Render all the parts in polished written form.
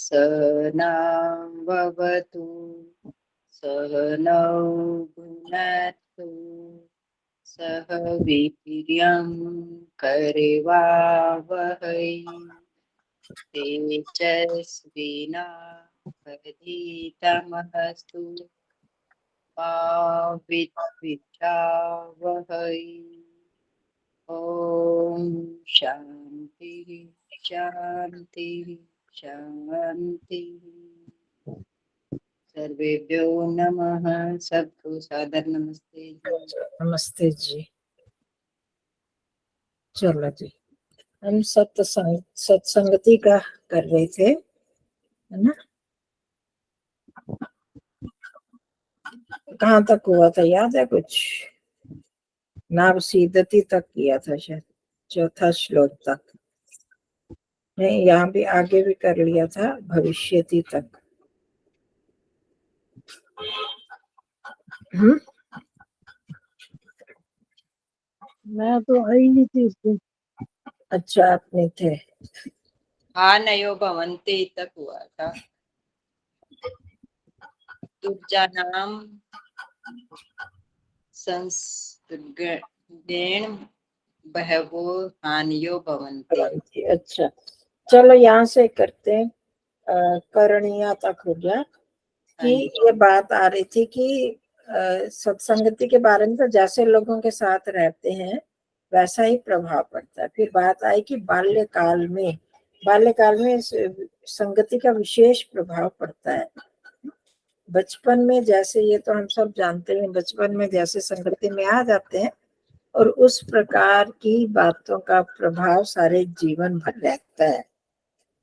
सहनाववतु सहनौ भुनक्तु सह वीर्यं करवावहै तेजस्विनावधीतमस्तु मा विद्विषावहै। ओम शांति शांति शांति। सर्वेभ्यो नमः। सबको सादर नमस्ते जी। नमस्ते जी। चलो जी, हम सत्संगति का कर रहे थे, है ना? कहाँ तक हुआ था याद है कुछ? नावसीदति तक किया था शायद, चौथा श्लोक तक। नहीं, यहाँ भी आगे भी कर लिया था, भविष्यति तक। मैं तो आई नहीं थी उस दिन। अच्छा, आप नहीं थे। हाँ, नयो भवन्ति तक हुआ था। दुर्जनाम संसर्गेण बहवो हानियो भवन्ति। अच्छा, चलो यहाँ से करते हैं। करणीय तक हो गया कि ये बात आ रही थी कि सत्संगति के बारे में तो जैसे लोगों के साथ रहते हैं वैसा ही प्रभाव पड़ता है। फिर बात आई कि बाल्यकाल में संगति का विशेष प्रभाव पड़ता है। बचपन में जैसे, ये तो हम सब जानते हैं, बचपन में जैसे संगति में आ जाते हैं और उस प्रकार की बातों का प्रभाव सारे जीवन भर रहता है।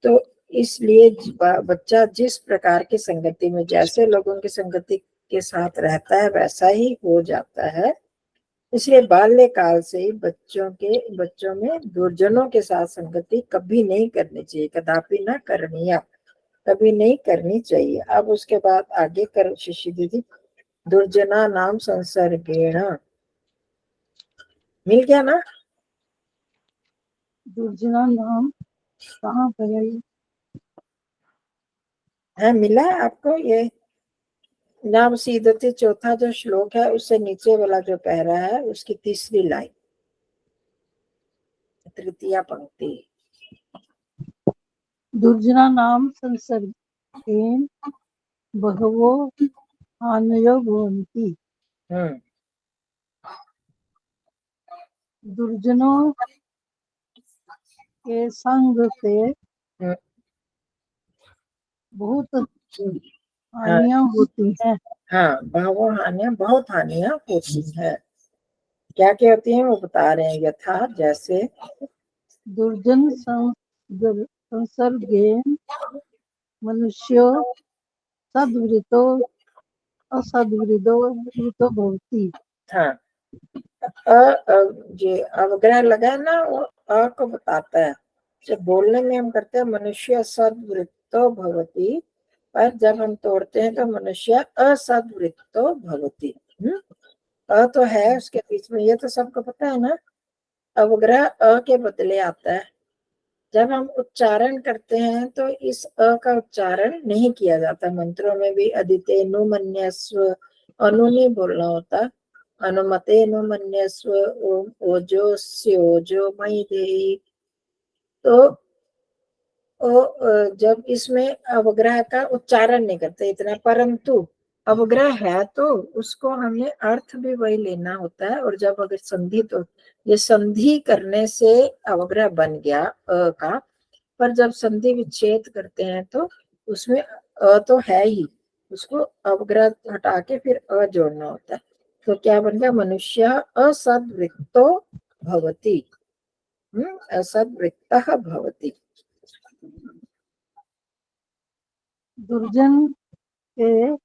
तो इसलिए बच्चा जिस प्रकार की संगति में, जैसे लोगों की संगति के साथ रहता है वैसा ही हो जाता है। इसलिए बाल्यकाल से ही बच्चों में दुर्जनों के साथ संगति कभी नहीं करनी चाहिए, कदापि ना करनी, कभी नहीं करनी चाहिए। अब उसके बाद आगे कर शिशि दीदी। दुर्जना नाम संसर्गेण, मिल गया ना? दुर्जना नाम कहाँ पर है, मिला है आपको? ये नाम सीधते चौथा जो श्लोक है उससे नीचे वाला जो कह रहा है उसकी तीसरी लाइन, तृतीया पंक्ति। दुर्जना नाम संसर्गेण बहवो हानयो भवन्ति। दुर्जनों के संग से बहुत हानियां होती हैं। हाँ, बहवो हानियां, बहुत हानियां होती है। क्या क्या होती हैं वो बता रहे हैं। यथा, जैसे दुर्जन संसर्गेण मनुष्यो सद्वृतो असद्वृतो भवति। हाँ, ये अवग्रह लगा है ना, वो अ को बताता है। जब बोलने में हम करते हैं मनुष्य सद्वृत्तो भवति, पर जब हम तोड़ते हैं तो मनुष्य असद्वृत्तो भवति। अ तो है उसके बीच में, ये तो सबको पता है ना। अवग्रह अ के बदले आता है। जब हम उच्चारण करते हैं तो इस अ का उच्चारण नहीं किया जाता। मंत्रों में भी अदिते नु मन्यस्व, अनु नहीं बोलना होता। अनुमते नु मन्यस्व, ओम ओजो स्योजो मयि देहि। तो जब इसमें अवग्रह का उच्चारण नहीं करते इतना, परंतु अवग्रह है तो उसको हमें अर्थ भी वही लेना होता है। और जब अगर संधि, तो ये संधि करने से अवग्रह बन गया अ का, पर जब संधि विच्छेद करते हैं तो उसमें अ तो है ही, उसको अवग्रह हटा के फिर अ जोड़ना होता है। तो क्या बन गया? मनुष्य असद्वृत्तो भवति, असद्वृत्तः भवति। दुर्जन के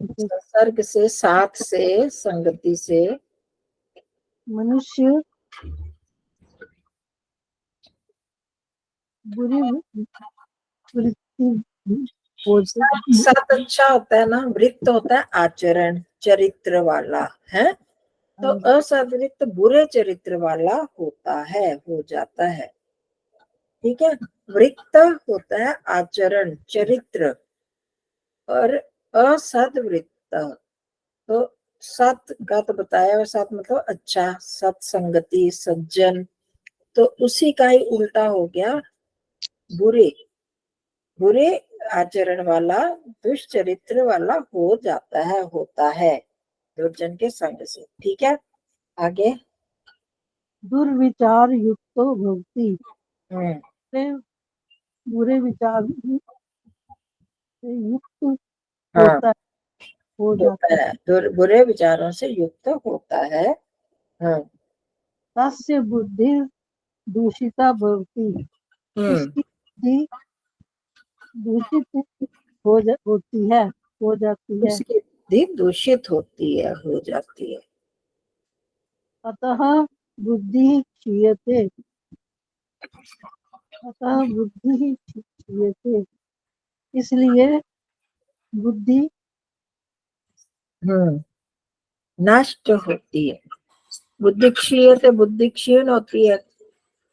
संसर्ग से, साथ से, संगति से मनुष्य बुरी वृत्ति हो साथ अच्छा होता है ना, वृत्त होता है आचरण, चरित्र वाला है। तो असद्वृत्त बुरे चरित्र वाला होता है, हो जाता है। ठीक है। वृत्त होता है आचरण, चरित्र, और असद्वृत्त, तो सत का तो बताया, और सत मतलब अच्छा, सत्संगति, सज्जन, तो उसी का ही उल्टा हो गया बुरे। बुरे आचरण वाला, दुष्चरित्र वाला हो जाता है, होता है दुर्जन के संग से। ठीक है, आगे। दुर्विचार युक्तो भवति, हम्म से बुरे विचार से युक्त हाँ, होता हो होता जाता है, बुरे विचारों से युक्त होता है। हाँ। तस्य बुद्धि दूषिता भवति, हम्म उसकी बुद्धि दूषित होती है, हो जाती है। उसकी बुद्धि दूषित होती है, हो जाती है। अतः बुद्धि क्षीयते, अतः बुद्धि क्षीयते, इसलिए बुद्धि हम्म नष्ट होती है। बुद्धि क्षीण, बुद्धि क्षीण होती है।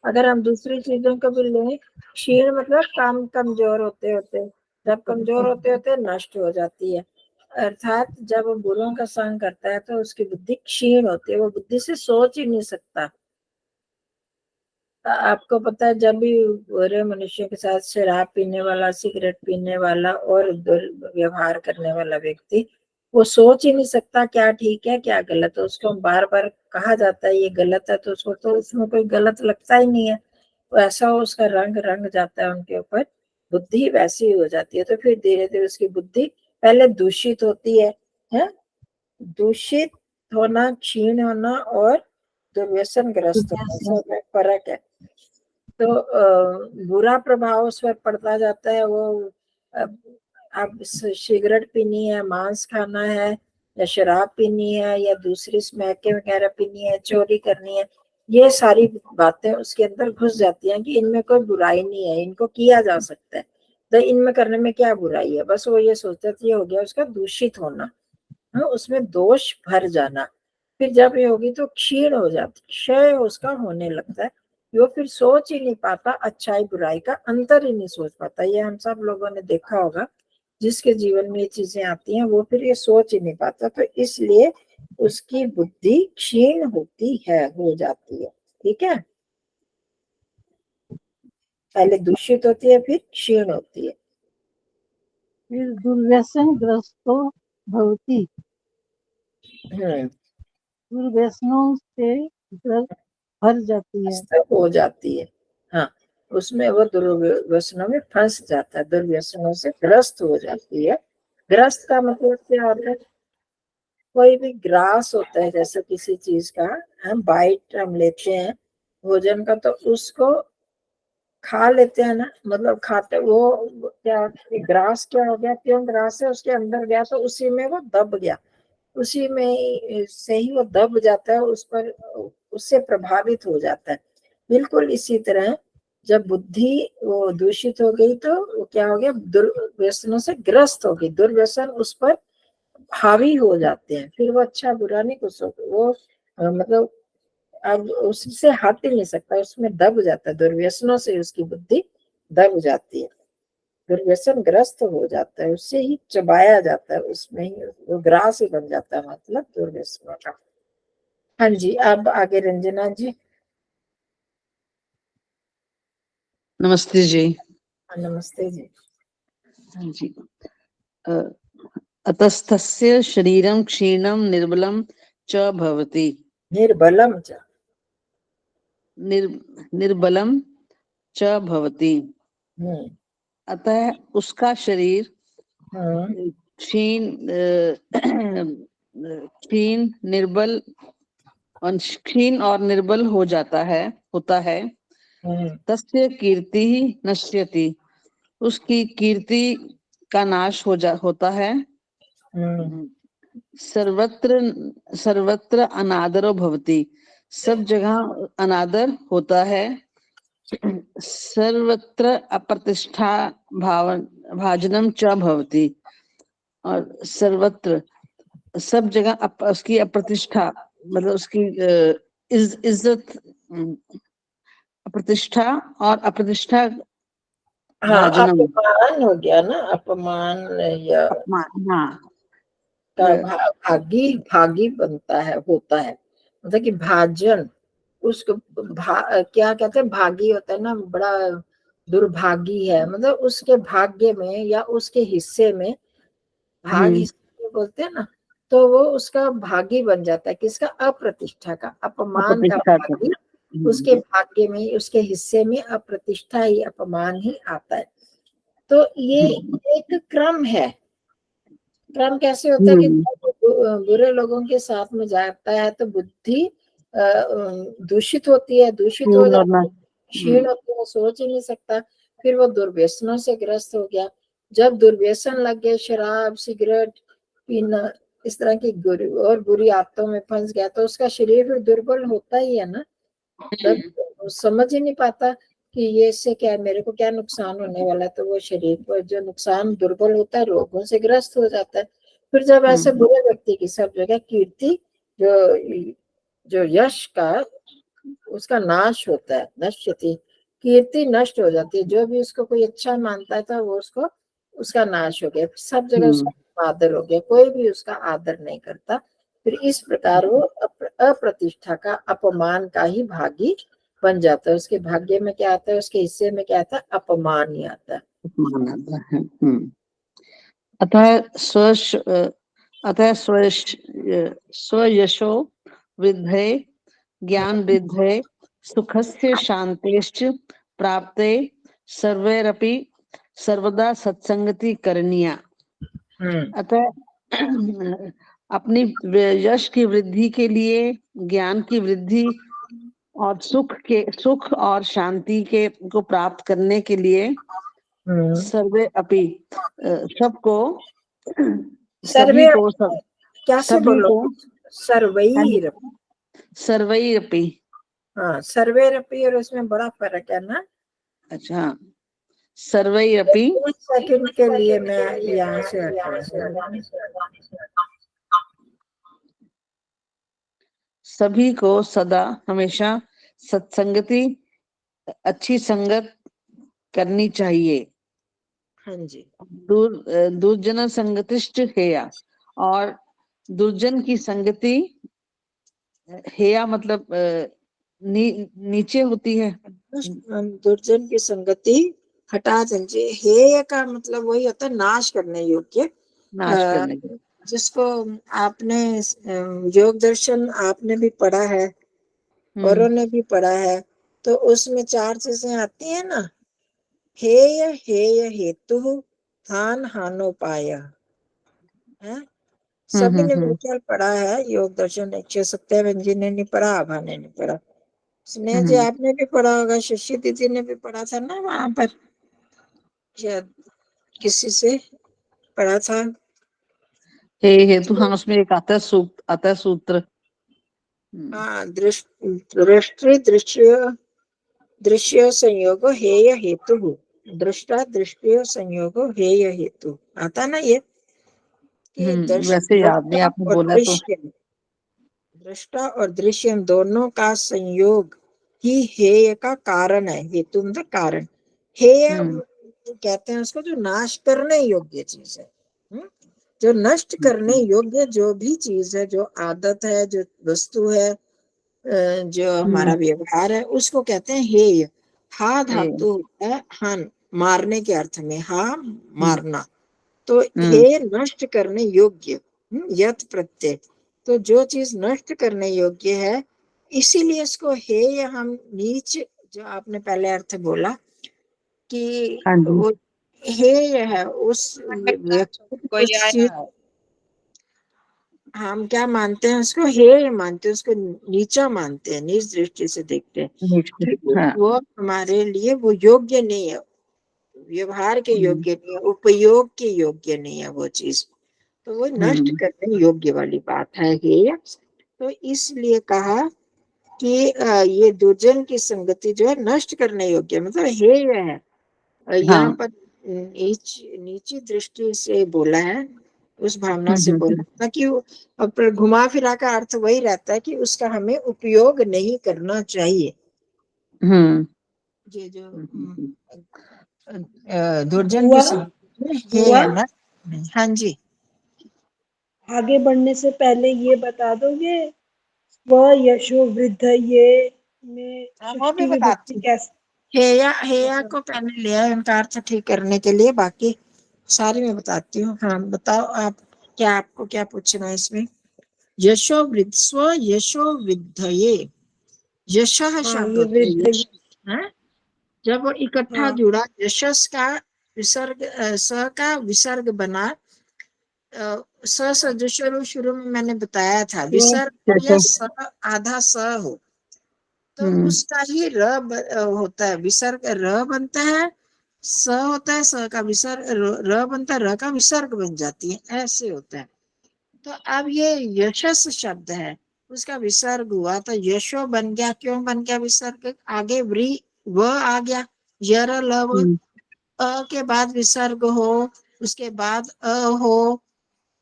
अगर हम दूसरी चीजों को भी लें, क्षीण मतलब काम कमजोर होते होते, जब कमजोर होते होते नष्ट हो जाती है। अर्थात जब वो बुरों का संग करता है तो उसकी बुद्धि क्षीण होती है, वो बुद्धि से सोच ही नहीं सकता। आपको पता है, जब भी बुरे मनुष्यों के साथ शराब पीने वाला, सिगरेट पीने वाला और दुर्व्यवहार करने वाला व्यक्ति, वो सोच ही नहीं सकता क्या ठीक है क्या गलत है। उसको बार बार कहा जाता है ये गलत है, तो उसको तो उसमें कोई गलत लगता ही नहीं है। वैसा उसका रंग रंग जाता है उनके ऊपर, बुद्धि वैसी हो जाती है। तो फिर धीरे धीरे उसकी बुद्धि पहले दूषित होती है। दूषित होना, क्षीण होना और दुर्व्यसन ग्रस्त होना, सब में फर्क है। तो बुरा प्रभाव उस पर पड़ता जाता है। वो अब सिगरेट पीनी है, मांस खाना है, या शराब पीनी है, या दूसरी स्मैकें वगैरह पीनी है, चोरी करनी है, ये सारी बातें उसके अंदर घुस जाती हैं कि इनमें कोई बुराई नहीं है, इनको किया जा सकता है, तो इनमें करने में क्या बुराई है। बस वो ये सोचता है, ये हो गया उसका दूषित होना, हाँ, उसमें दोष भर जाना। फिर जब ये होगी तो क्षीण हो जाती, क्षय उसका होने लगता है। वो फिर सोच ही नहीं पाता, अच्छाई बुराई का अंतर ही नहीं सोच पाता। ये हम सब लोगों ने देखा होगा, जिसके जीवन में ये चीजें आती हैं वो फिर ये सोच ही नहीं पाता। तो इसलिए उसकी बुद्धि क्षीण होती है, हो जाती है। ठीक है, पहले दूषित होती है, फिर क्षीण होती है। फिर दुर्व्यसन ग्रस्तो भवति, हम्म दुर्व्यसनों से भर जाती है। ग्रस्त हो जाती है। हाँ, उसमें वो दुर्व्यसनों में फंस जाता है, दुर्व्यसनों से ग्रस्त हो जाती है। ग्रस्त का मतलब क्या होता है? कोई भी ग्रास होता है, जैसे किसी चीज का हम बाइट हम लेते हैं भोजन का, तो उसको खा लेते हैं ना, मतलब खाते वो क्या, ग्रास क्या हो गया, क्यों ग्रास है, उसके अंदर गया तो उसी में वो दब गया, उसी में से ही वो दब जाता है, उस पर उससे प्रभावित हो जाता है। बिल्कुल इसी तरह जब बुद्धि वो दूषित हो गई तो वो क्या हो गया, दुर्व्यसनों से ग्रस्त हो गई, दुर्व्यसन उस पर हावी हो जाते हैं। फिर वो अच्छा बुरा नहीं कुछ वो मतलब अब उससे हट ही नहीं सकता, उसमें दब जाता है, दुर्व्यसनों से उसकी बुद्धि दब जाती है, दुर्व्यसन ग्रस्त हो जाता है, उससे ही चबाया जाता है, उसमें ही वो ग्रास ही बन जाता है, मतलब दुर्व्यसनों का। हाँ जी, अब आगे रंजना जी। नमस्ते जी। नमस्ते जी। हाँ जी। अतस्तस्य शरीरं क्षीणं निर्बलं च भवति। निर्बलम च। निर्बलं च भवति। हम्म अतः उसका शरीर हम्म क्षीण क्षीण निर्बल और क्षीण और निर्बल हो जाता है, होता है। हम्म तस्य कीर्ति नश्यति, उसकी कीर्ति का नाश होता है। हम्म सर्वत्र सर्वत्र अनादरो भवति, सब जगह अनादर होता है। सर्वत्र अप्रतिष्ठा भाजनम च भवति, और सर्वत्र सब जगह उसकी अप्रतिष्ठा, मतलब उसकी इज्जत प्रतिष्ठा और अप्रतिष्ठा हाँ, भाजनम, अपमान हो गया ना, अपमान या अपमान, हाँ, का भागी भागी बनता है, होता है, मतलब कि भाजन उसको क्या कहते हैं, भागी होता है ना, बड़ा दुर्भागी है, मतलब उसके भाग्य में या उसके हिस्से में, भाग हिस्से में बोलते हैं ना, तो वो उसका भागी बन जाता है, किसका, अप्रतिष्ठा का, अपमान का अप्रतिष्ठा का। भागी, उसके भाग्य में, उसके हिस्से में अप्रतिष्ठा ही, अपमान ही आता है। तो ये एक क्रम है। क्रम कैसे होता है कि जब बुरे लोगों के साथ में जाता है तो बुद्धि दूषित होती है, दूषित हो जाती है, क्षीण होती है, सोच ही नहीं सकता, फिर वो दुर्व्यसनों से ग्रस्त हो गया। जब दुर्व्यसन लग गए, शराब सिगरेट पीना, इस तरह की और बुरी आदतों में फंस गया, तो उसका शरीर फिर दुर्बल होता ही है ना। तब समझ ही नहीं पाता कि ये इससे क्या है, मेरे को क्या नुकसान होने वाला है, तो वो शरीर पर जो नुकसान, दुर्बल होता है, रोगों से ग्रस्त हो जाता है। फिर जब ऐसे बुरे व्यक्ति की सब जगह कीर्ति, जो जो यश का, उसका नाश होता है, नश्यति, कीर्ति नष्ट हो जाती है। जो भी उसको कोई अच्छा मानता था वो उसको, उसका नाश हो गया, सब जगह उसका आदर हो गया, कोई भी उसका आदर नहीं करता। फिर इस प्रकार वो अप्रतिष्ठा का, अपमान का ही भागी बन जाता है। उसके भाग्य में क्या आता है, उसके हिस्से में क्या आता है, अपमान ही आता है। अपमान आता है। अतः स्वयशो वृद्धे ज्ञान वृद्धे सुखस्य शांतेश्च प्राप्ते सर्वैरपि सर्वदा सत्संगति करणीया। अतः अपनी यश की वृद्धि के लिए, ज्ञान की वृद्धि और सुख और शांति के को प्राप्त करने के लिए सर्वे अपि, सबको, सर्वे सभी को, क्या से सभी बोलो, को, सर्वैर, सर्वैरपि, हाँ, सर्वैरपि, और उसमें बड़ा फर्क है ना। अच्छा, सर्वैरपि, एक सेकंड के लिए मैं यहाँ से सभी को सदा हमेशा सत्संगति, अच्छी संगत करनी चाहिए। हाँ जी, दुर्जन संगतिष्ठ हेया, और दुर्जन की संगति, हेया मतलब नीचे होती है। दुर्जन की संगति हटा दीजिए। हेय का मतलब वही होता है, नाश करने योग्य, नाश करने के। जिसको आपने योग दर्शन आपने भी पढ़ा है, औरों ने भी पढ़ा है, तो उसमें 4 चीजें आती है ना, हेय हेय हेतु हान हानोपाय है। सभी ने बिल्कुल पढ़ा है योग दर्शन, 157 जी ने नहीं पढ़ा, आभा ने नहीं पढ़ा, स्नेह जी आपने भी पढ़ा होगा, शशि दीदी ने भी पढ़ा था ना वहां पर, शायद किसी से पढ़ा था। हेतु, हाँ, उसमें एक आता है सूक्त, आता है सूत्र। हाँ, दृष्टि दृश्य दृश्य संयोग हेय हेतु, दृष्टा दृष्टि संयोग हेय हेतु, आता ना ये कि वैसे याद नहीं, दृष्टा आपने और बोला तो। दृश्य, दृष्टा और दृश्य दोनों का संयोग ही हेय का कारण है। हेतु मतलब कारण, हेय कहते हैं उसको जो नाश करने योग्य चीज है। जो नष्ट करने योग्य जो भी चीज है, जो आदत है, जो वस्तु है, जो हमारा व्यवहार है, उसको कहते हैं हेय। हा धातु है हन, मारने के अर्थ में, हा मारना, तो हे नष्ट करने योग्य, यत प्रत्यय, तो जो चीज नष्ट करने योग्य है, इसीलिए इसको हे हम नीच, जो आपने पहले अर्थ बोला कि वो हे है उस व्यक्ति, उस चीज, हम क्या मानते हैं उसको, हे मानते हैं, उसको नीचा मानते हैं, नीच दृष्टि से देखते हैं। वो हमारे लिए वो योग्य नहीं है, व्यवहार के योग्य नहीं है, उपयोग के योग्य नहीं है वो चीज, तो वो नष्ट करने योग्य वाली बात है ये। तो इसलिए कहा कि ये दुर्जन की संगति जो है नष्ट करने योग्य, मतलब हेय है। यहाँ पर नीची दृष्टि से बोला है, उस भावना से बोला, ताकि घुमा फिरा का अर्थ वही रहता है कि उसका हमें उपयोग नहीं करना चाहिए। हम्म ये जो हम्म। दुर्जन बुआ की संगति में हे बुआ है ना। हाँ जी, आगे बढ़ने से पहले ये बता दोगे स्व यशो वृद्ध ये में वो भी षष्ठी विभक्ति बताती हूँ। कैसे? हेया अच्छा को पहले लिया है उनका अर्थ ठीक करने के लिए, बाकी सारी मैं बताती हूँ। हाँ बताओ आप, क्या आपको क्या पूछना है इसमें। यशो वृद्ध, स्व यशो वृद्धये, यश हाँ शब्द ये होता है, वृद्ध यश है जब वो इकट्ठा हाँ जुड़ा, यशस का विसर्ग, स का विसर्ग बना, स शुरू में मैंने बताया था, विसर्ग हो या जैसे स आधा स हो तो हम्म उसका ही होता है, विसर्ग र बनता है, स होता है, स का विसर्ग र बनता है, र का विसर्ग बन जाती है, ऐसे होता है। तो अब ये यशस शब्द है, उसका विसर्ग हुआ तो यशो बन गया। क्यों बन गया विसर्ग? आगे व्री व आ गया, यर लव, हम्म, के बाद विसर्ग हो, उसके बाद हो,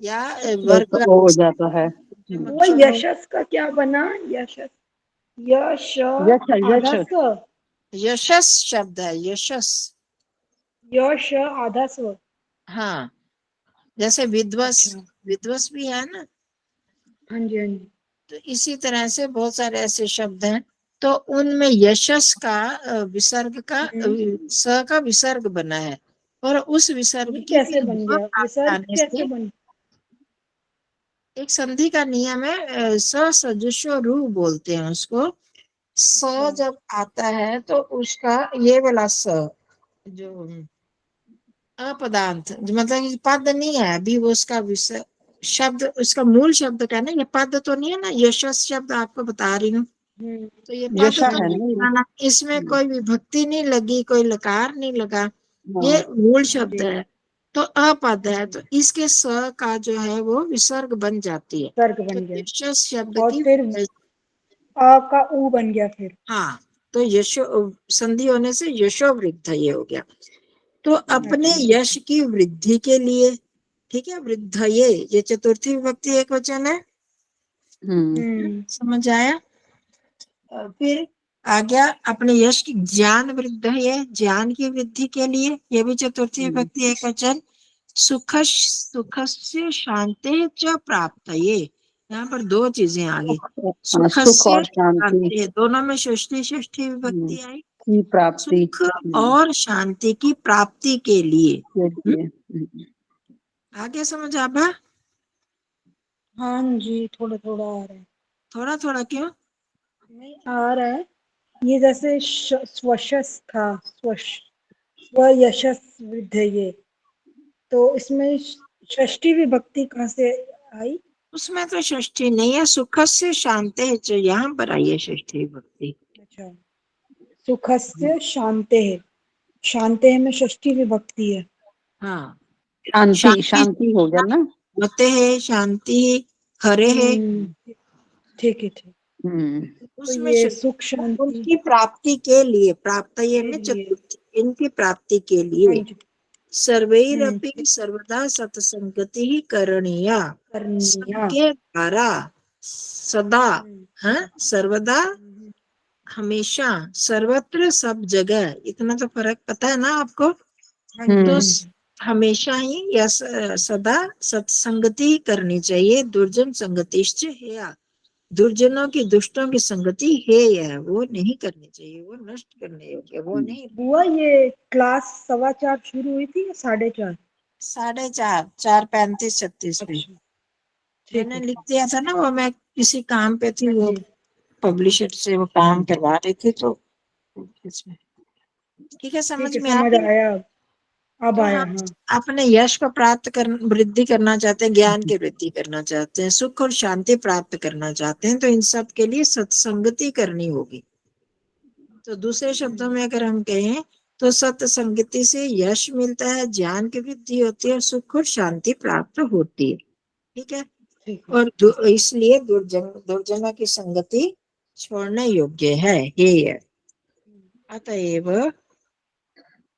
या वर्ग तो वो हो जाता है। वो अक्षर हो। यशस का क्या बना? यशस यश यश यश आधा स यशस शब्द है, यशस। यश आधा स्व। हाँ, जैसे विध्वस, अच्छा विध्वस भी है ना, हाँ जी हाँ जी तो इसी तरह से बहुत सारे ऐसे शब्द हैं। तो उनमें यशस का विसर्ग का स का विसर्ग बना है, और उस विसर्ग ये की कैसे फिर बन व गया? आ विसर्ग जाने कैसे से बन? एक संधि का नियम है, स सजुषो रू बोलते हैं उसको। स अच्छा जब आता है तो उसका ये वाला स जो अपदांत, जो मतलब कि पद नहीं है अभी, वो उसका विषय शब्द, उसका मूल शब्द का ना, ये पद तो नहीं है ना, यशस शब्द आपको बता रही हूँ, हम्म तो ये पद यशा तो है नहीं ना ये। बताना, इसमें कोई विभक्ति नहीं लगी, कोई लकार नहीं लगा, हाँ ये मूल हाँ शब्द जी है, तो अपद है, अच्छा तो इसके स का जो है वो विसर्ग बन जाती है। विसर्ग तो बन गया यशस शब्द और की, फिर आ का ऊ बन गया फिर। हाँ, तो यशो संधि होने से यशो वृद्ध ये हो गया। तो अपने अच्छा यश की वृद्धि के लिए, ठीक है, वृद्ध ये चतुर्थी विभक्ति एक वचन है, हम्म समझ आया। फिर आ गया, अपने यश की ज्ञान वृद्ध है, ज्ञान की वृद्धि के लिए, ये भी चतुर्थी विभक्ति एक वचन। सुखस्य शांति च प्राप्त, ये यहाँ पर दो चीजें आ गई, हाँ, सुख सुखस्य और शांति शांति, दोनों में षष्ठी षष्ठी हम्म, विभक्ति आई। की प्राप्ति सुख और शांति की प्राप्ति के लिए। के लिए आगे समझ आबा? हाँ जी थोड़ा थोड़ा आ रहा है। थोड़ा थोड़ा क्यों? नहीं आ रहा है। ये जैसे स्वशस था स्व यशस वृद्ध ये, तो इसमें षष्ठी विभक्ति कहाँ से आई? उसमें तो षष्ठी नहीं है, सुख से शांति है, जो यहाँ पर आई है षष्ठी विभक्ति। अच्छा सुखस्य शांते है, शांते में षष्ठी विभक्ति है। हाँ, शांति शांति शांति हो गया ना। होते है, शांति खरे है, ठीक है ठीक। हम्म तो उसमें ये षष्ठी, सुख शांति उनकी प्राप्ति के लिए, प्राप्त ये के में लिए। चतुर्थी, इनकी प्राप्ति के हाँ लिए जी सर्वैरपि सर्वदा सत्संगति ही करणीया, करनिया। सबके द्वारा सदा, हाँ, सर्वदा, हम्म, हमेशा, सर्वत्र, सब जगह, इतना तो फर्क पता है ना आपको। हाँ जी तो हाँ हम्म जी हमेशा ही या सदा सत्संगति करनी चाहिए, दुर्जन संगतिश्च हेया, दुर्जनों की, दुष्टों की संगति हेय है, वो नहीं करनी चाहिए, वो नष्ट करने योग्य, वो नहीं। बुआ ये क्लास 4:15 शुरू हुई थी या 4:30? 4:30, 4:35-36 पे अच्छा ठीक मैंने है लिख ठीक। दिया था ना, वो मैं किसी काम पे थी, हाँ वो जी पब्लिशर से वो काम करवा रही थी, तो इसमें ठीक है, ठीक समझ है में आ समझ गई। आया अब तो आया हम हाँ। अपने यश को प्राप्त कर, वृद्धि करना चाहते हैं, ज्ञान की वृद्धि करना चाहते हैं, सुख और शांति प्राप्त करना चाहते हैं, तो इन सब के लिए सत्संगति करनी होगी। तो दूसरे शब्दों में अगर हम कहें तो सत्संगति से यश मिलता है, ज्ञान की वृद्धि होती है, और सुख और शांति प्राप्त होती है, ठीक है। ठीक है और इसलिए दुर्जनों की संगति छोड़ने योग्य है, ये अतएव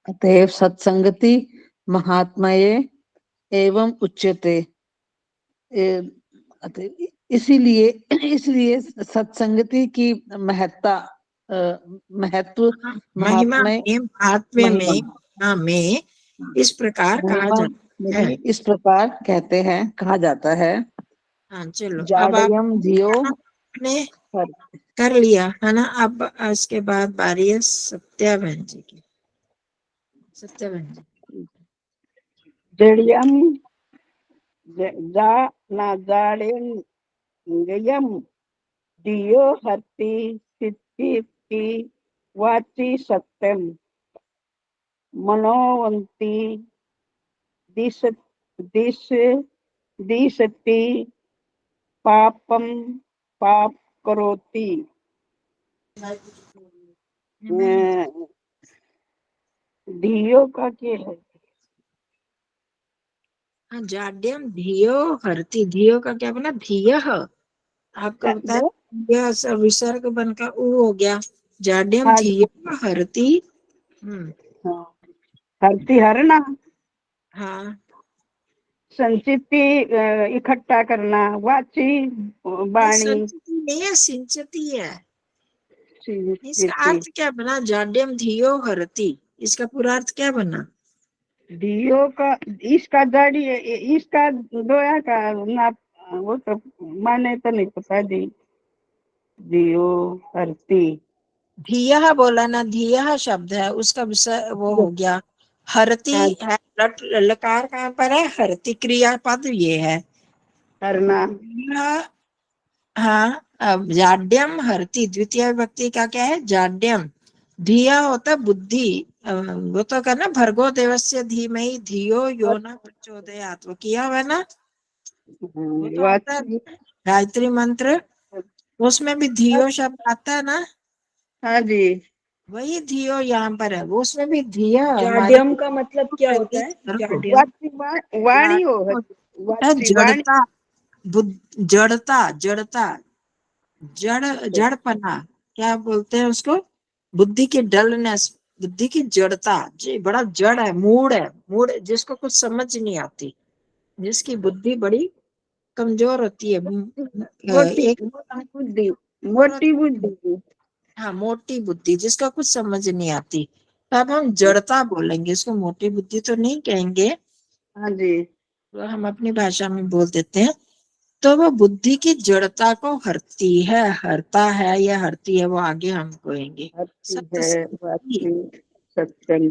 अतएव सत्संगति महात्मये एवं उच्यते। इसीलिए इसलिए सत्संगति की महत्ता महत्व महिमा महात्म्य में, महात्म्य में, महिमा महिमा में इस प्रकार कहा महिमा जाता है। में इस प्रकार कहते हैं, कहा जाता है। हाँ चलो, अब जाड्यम धियो आपने कर लिया है ना। अब इसके बाद बारी है सत्याबहन जी की। सत्याबहन जी। जड़ियम जा ना जाड़ेन गयम दियो हति सिद्धि वाची सत्यम मनोवंती दिस दिस दिसति पापम पाप करोति। धियो का क्या है? हाँ, जाड्यम धियो हरति। धियो का क्या बना? धिय। आपको बताया यह सब विसर्ग बनकर उ हो गया। जाड्यम हाँ धियो हरति। हाँ, हरती हरना, हाँ, संचिति इकट्ठा करना, वाची ये वाणी संचिति नहीं है, सिंचती है। इसका सिद्धि। अर्थ क्या बना? जाड्यम धियो हरति, इसका पूरा अर्थ क्या बना? धियो का, इसका जड़ी, इसका दोया का ना, वो तो माने तो नहीं पता जी। धियो हरती, धियः बोला ना, धियः शब्द है, उसका विषय वो हो गया। हरति हाँ, है, लकार कहाँ पर है? हरति क्रियापद ये है। हरना। हाँ, अब जाड्यम हरति द्वितीय विभक्ति का क्या है? जाड्यम। धिया होता बुद्धि, वो तो करना भर्गो देवस्य धीमहि धियो यो न प्रचोदयात्, वो किया हुआ ना, वो तो आता है वाची, गायत्री मंत्र, उसमें भी धियो शब्द आता है ना। हाँ जी। वही धियो यहाँ पर है, वो उसमें भी धिया हमारी जाड्यम का मतलब क्या होता है? जाड्यम वाची वाणी हो, वाची वाणी। जड़ता, जड़ता, जड़ता, जड़पना, क्या बोलते हैं उसको? बुद्धि की डलनेस, बुद्धि की जड़ता जी, बड़ा जड़ है, मूड है, मूड जिसको कुछ समझ नहीं आती, जिसकी बुद्धि बड़ी कमजोर होती है। मोटी एक बुद्धि, और मोटी बुद्धि। हाँ, मोटी बुद्धि, जिसका कुछ समझ नहीं आती। तो अब हम जड़ता बोलेंगे, इसको मोटी बुद्धि तो नहीं कहेंगे, हाँ जी। तो हम अपनी भाषा में बोल देते हैं। तो वो बुद्धि की जड़ता को हरती है, हरता है या हरती है, वो आगे हम कहेंगे। हरती है सत्संगति, वाची सत्यम।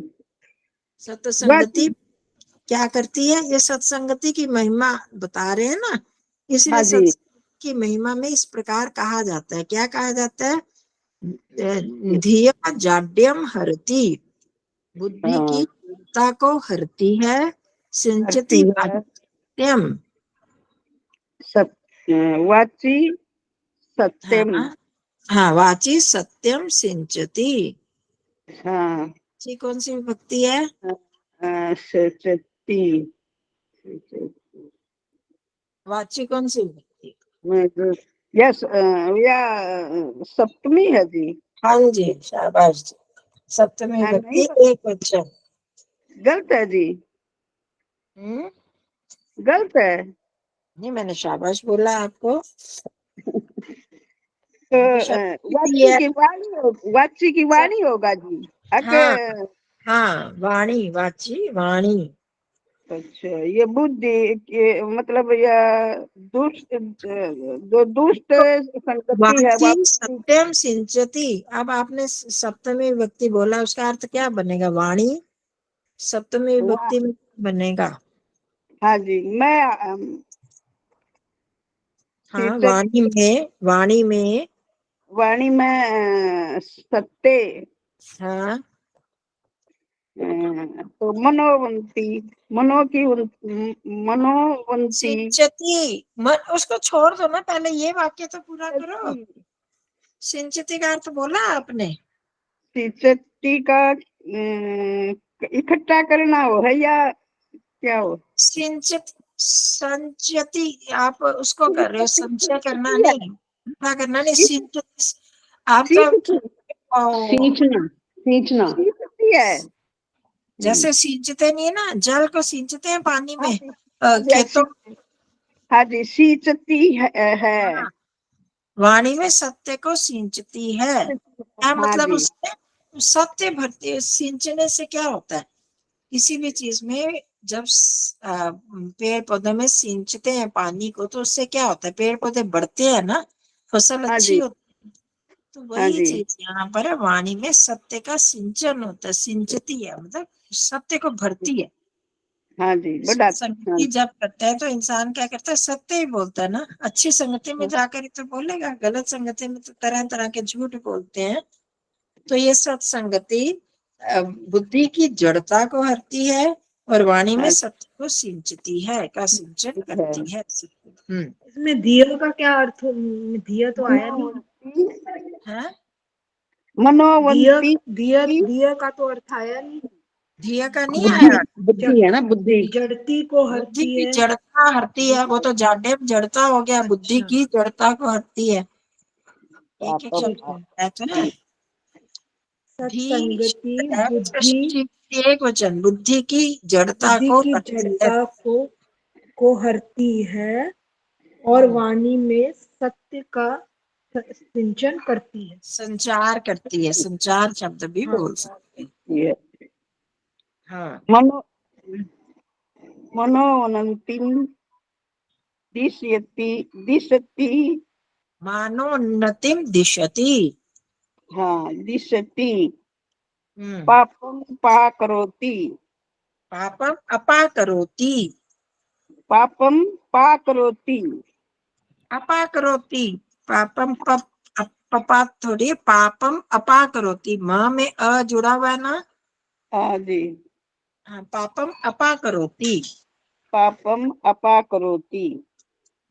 सत्संगति वाची, क्या करती है? ये सत्संगति की महिमा बता रहे हैं ना, इसलिए हाँ जी। सत्संग की महिमा में इस प्रकार कहा जाता है। क्या कहा जाता है? धिया जाड्यम हरति, बुद्धि की हाँ, जड़ता को हरती है। हरती सिंचती है वाच्यम, वाची सत्यम। हाँ हाँ, वाची सत्यम सिंचती। हाँ, जी, कौन सी विभक्ति है? सचती। वाची कौन सी विभक्ति? यस, या सप्तमी है जी। हाँ जी, शाबाश जी। सप्तमी हाँ, नहीं विभक्ति, एक वचन। गलत है जी, हम्म, गलत है। नहीं, मैंने शाबाश बोला आपको। तो ये शब्द वाची है। की वाणी वाची की वाणी होगा जी। अके हाँ हाँ, वाणी, वाची वाणी। अच्छा, ये बुद्धि मतलब यह दुष्ट, जो दुष्ट तो संगति है वाची वाची। सत्यम सिंचती, अब आपने सप्तमी विभक्ति बोला, उसका अर्थ क्या बनेगा? वाणी सप्तमी वाह, विभक्ति में बनेगा। हाँ जी। मैं हाँ, शीर्षक वाणी में, वाणी में सत्य, हाँ, तो मनोवंती, मनो की मनोवंती। सिंचती। उसको छोड़ दो ना, पहले ये वाक्य तो पूरा करो। सच्ची, सिंचती का अर्थ बोला आपने? सच्ची का इकट्ठा करना हो है या क्या हो? सिंचित, संचयति, आप उसको कर रहे हो, संचय करना सींचती है, नहीं, क्या करना नहीं, सिंचित। आप तो सींचती, सींचना, सींचना, सींचती है। जैसे सींचते नहीं है ना, जल को सींचते हैं पानी हाँ में, जी, हाँ जी, खेतों। हाँ जी, सींचती है। हाँ, वाणी में सत्य को सिंचती है। क्या हाँ मतलब जी, उसमें सत्य भरती है। सिंचने से क्या होता है, किसी भी चीज में जब पेड़ पौधे में सिंचते हैं पानी को, तो उससे क्या होता है, पेड़ पौधे बढ़ते हैं ना, फसल हाँ अच्छी जी, होती है। तो हाँ वही जी, चीज यहाँ पर है, वाणी में सत्य का सिंचन होता है। सिंचती है मतलब सत्य को भरती है। हाँ जी, बड़ा हाँ, संगति जब करते हैं तो इंसान क्या करता है, सत्य ही बोलता है ना। अच्छी संगति में जाकर ही तो बोलेगा, गलत संगति में तो तरह तरह के झूठ बोलते हैं। तो ये सत्संगति बुद्धि की जड़ता को हरती है और वाणी में हाँ, सत्य को सिंचती है, का सिंचन ठीक है। करती है। इसमें धिया का क्या अर्थ धिया तो आया नहीं। मनोवंती, है धिया मनोवंती धिया की धिया का तो अर्थ आया नहीं। धिया का नहीं बुद्धि, आया। बुद्धि है ना, बुद्धि। जड़ती को बुद्धि हरती की है। जड़ता हरती है, वो तो जाडे जड़ता हो गया, बुद्धि अच्छा की जड़ता को हरती है। एक एक पापम, ठीक शब्द है। है तो ना। भी सत्संगति शब्द है, बुद्धि, षष्ठी एक वचन, बुद्धि की जड़ता बुद्धि को की हरती है। जड़ता को हरती है और वाणी में सत्य का सिंचन करती है। संचार करती है, संचार शब्द भी हाँ। बोल सकते हैं। ये हाँ, मनो मनोवंतिम दिशयति, दिशति, मानोन्नतिम दिशति। हाँ दिशति, हम्म पापम पाकरोति, पापम अपाकरोति। पापम पाकरोति, अपाकरोति, पापम पपा थोड़ी, पापम अपाकरोति, म में अ जुड़ा हुआ है ना। हाँ जी, हाँ, पापम अपाकरोति। पापम अपाकरोति।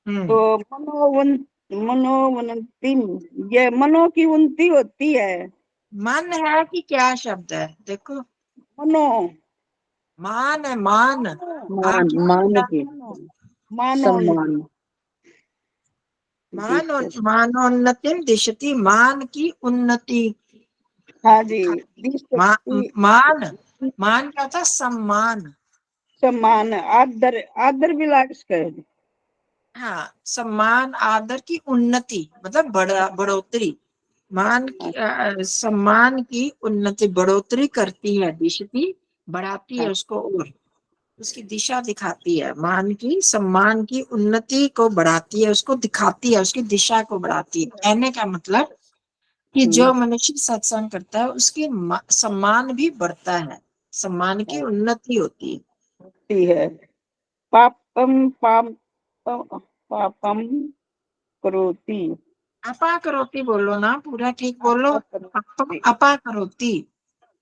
तो हम्म मनोवंतिम, ये मनो की उन्नति होती है। मन है कि क्या शब्द है, देखो। मनो, मान है, मान। मान, आगे मान क्या, की, मानोन्नति, सम्मान। दिशति, मानोन्नतिम दिशति, मान की उन्नति हाँ जी, दिखाती। दिशति, मान, मान क्या था, सम्मान। सम्मान, आदर, आदर विलास कहे। हाँ, सम्मान आदर की उन्नति मतलब बढ़ोतरी। मान की सम्मान की उन्नति बढ़ोतरी करती है, दिशती बढ़ाती है उसको, और उसकी दिशा दिखाती है। मान की, सम्मान की उन्नति को बढ़ाती है, उसको दिखाती है, उसकी दिशा को बढ़ाती है। कहने का मतलब कि जो मनुष्य सत्संग करता है उसकी सम्मान भी बढ़ता है, सम्मान की उन्नति होती है। होती है। पापम पाप, पापम करोति, अपा करोती बोलो ना, पूरा ठीक बोलो। अपा करोती।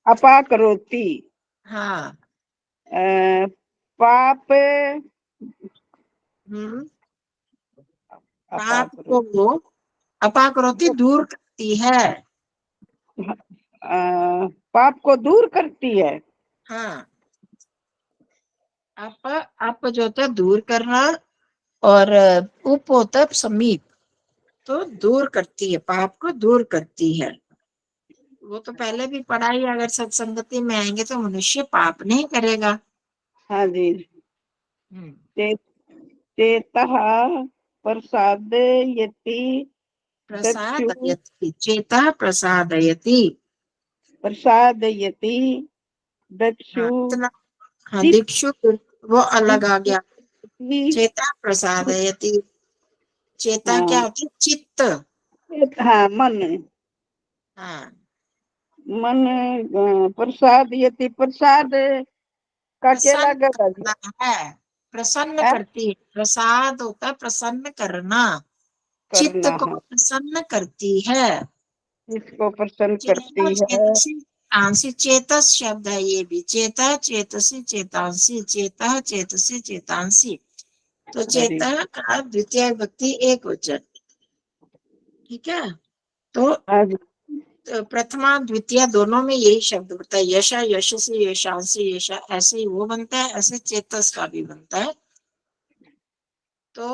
अपा करोति, हाँ। पाप, हम्म अपा पाप करो, को अपा करोती दूर करती है। पाप को दूर करती है। हाँ, अप जो होता है दूर करना, और उप होता है समीप, तो दूर करती है, पाप को दूर करती है। वो तो पहले भी पढ़ा ही, अगर सत्संगति में आएंगे तो मनुष्य पाप नहीं करेगा। हाँ जी, हम्म चेतः प्रसादयति दक्षु, प्रसादयति, चेता प्रसादयति। प्रसादयति दक्षु, हाँ इतना। हाँ, चित, दिक्षु वो अलग आ गया। चेता प्रसादयति, चेता क्या हाँ, होती है, चित्त। हाँ मन, हाँ, मन प्रसादयति, प्रसाद का क्या प्रसन्न लगेगा जी? करना है, प्रसन्न है? करती है। प्रसाद होता है प्रसन्न करना, चित्त करना को है, प्रसन्न करती है। इसको प्रसन्न चेता करती है। चेतसी आंसी, चेतस शब्द है ये भी, चेता चेतसी चेतांसी, चेता चेतसी चेतांसी। तो हरी, चेता का द्वितीय विभक्ति एक वचन, ठीक है। तो हाँ जी, प्रथमा द्वितीय दोनों में यही शब्द बनता है, यशा यशसी यशांसी, यशा ऐसे ही वो बनता है, ऐसे चेतस का भी बनता है। तो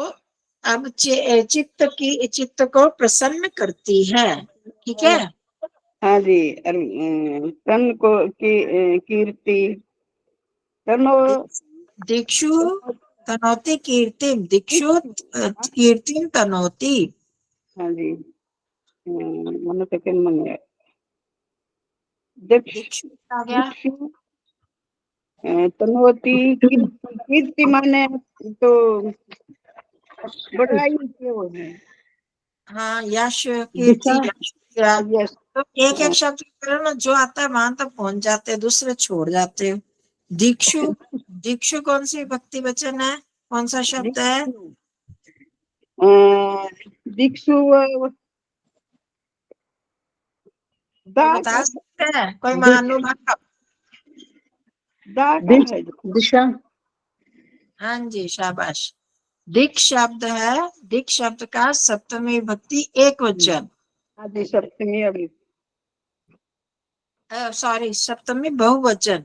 अब चित्त को प्रसन्न करती है, ठीक है। हाँ जी, तन को की कीर्ति, तनो, दिक्षु तनोति कीर्तिम, दिक्षु कीर्तिम तनोति। हाँ जी, मन सेकंड मन दिक्षु आ गया। दिक्षु तनोती कीर्ति माने तो बड़ाई के वो है। हाँ, यश, दिशा, कीर्ति, यश या यस, तो एक एक शब्द करो ना, जो आता है वहां तक पहुंच जाते हैं, दूसरे छोड़ जाते हो। दीक्षु, दीक्षु कौन सी भक्ति वचन है, कौन सा शब्द है? दिक्षु कोई दा बता का सकते हैं, कोई महानुभव? दा का है। दिशा, हाँ जी, शाबाश। दिक शब्द है, दिक शब्द का सप्तमी विभक्ति एक वचन, आदि सप्तमी अभी सॉरी सप्तमी बहुवचन।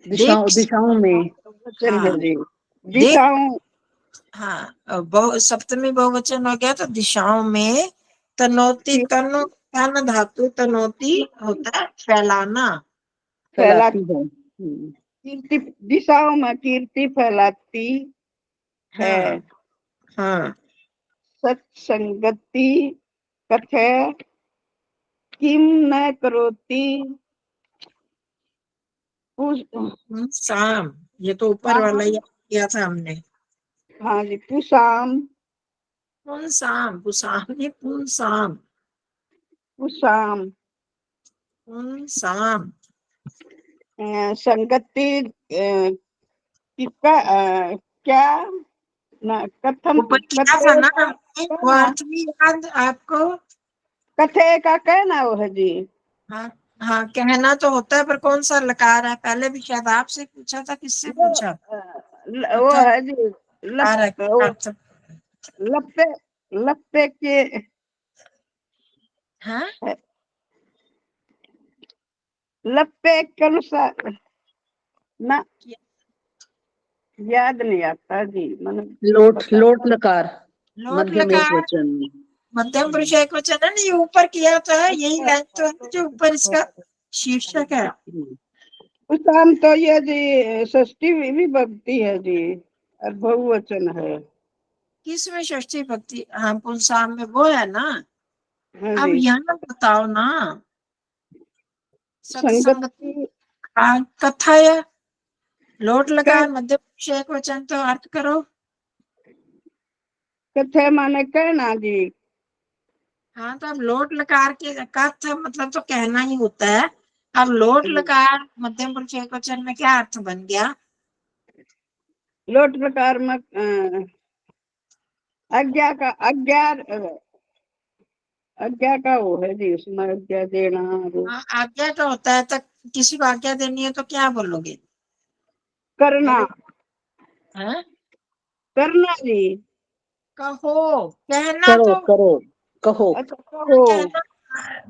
दिशाओं दिक, दिशाओं में, वचन है हाँ, जी। दिक, दिशाओं, हाँ, सप्तमी बहुवचन हो गया तो दिशाओं में। तनोती, तनो तन धातु, तनोती होता है फैलाना। फैलाती है। कीर्ति, दिशाओं में कीर्ति फैलाती है। हाँ हाँ, सत्संगति कथे किम न करोति शाम, ये तो ऊपर वाला ही किया था हमने। हाँ जी, पुषाम, पुंसाम, पुसाम नहीं, पुंसाम, पुषाम पुंसाम। संगति किसका क्या न कथम ऊपर किया था कथे ना का हमने, वो कहना, अर्थ भी याद आपको? कथे का कहना वो है जी। हाँ हाँ, कहना तो होता है, पर कौन सा लकार है? पहले भी शायद आपसे पूछा था, किससे वो पूछा? वो कथा है जी लकार है, वो अर्थ। लप्पे लप्पे के हाँ, लप्पे के अनुसार ना याद नहीं आता जी, मन लोट लोट लकार, लोट मध्यम एक लकार, वचन। मध्यम पुरुष एक वचन है ना, ये ऊपर किया तो है, यही लाइन तो है जो ऊपर इसका शीर्षक है। पुषाम तो ये जी षष्ठी विभक्ति है जी और बहुवचन है। किसमें षष्ठी भक्ति? हाँ, पुंसाम में वो है ना। हाँ अब जी, यहाँ बताओ ना, सत्संगति, संगति कथा है, लोट कह लकार, मध्य पुरुष एक वचन, तो अर्थ करो। कथे माने कहना जी। हाँ, तो अब लोट लकार के कथ मतलब तो कहना ही होता है। अब लोट लकार मध्यम पुरुष एक वचन में क्या अर्थ बन गया? लोट प्रकार में आज्ञा का आज्ञा का वो है जी, उसमें आज्ञा देना वो हाँ, आज्ञा तो होता है, तो किसी को आज्ञा देनी है तो क्या बोलोगे? करना, हैं? करना जी। कहो, कहना करो तो, करो, कहो, अच्छा कहो, कहना,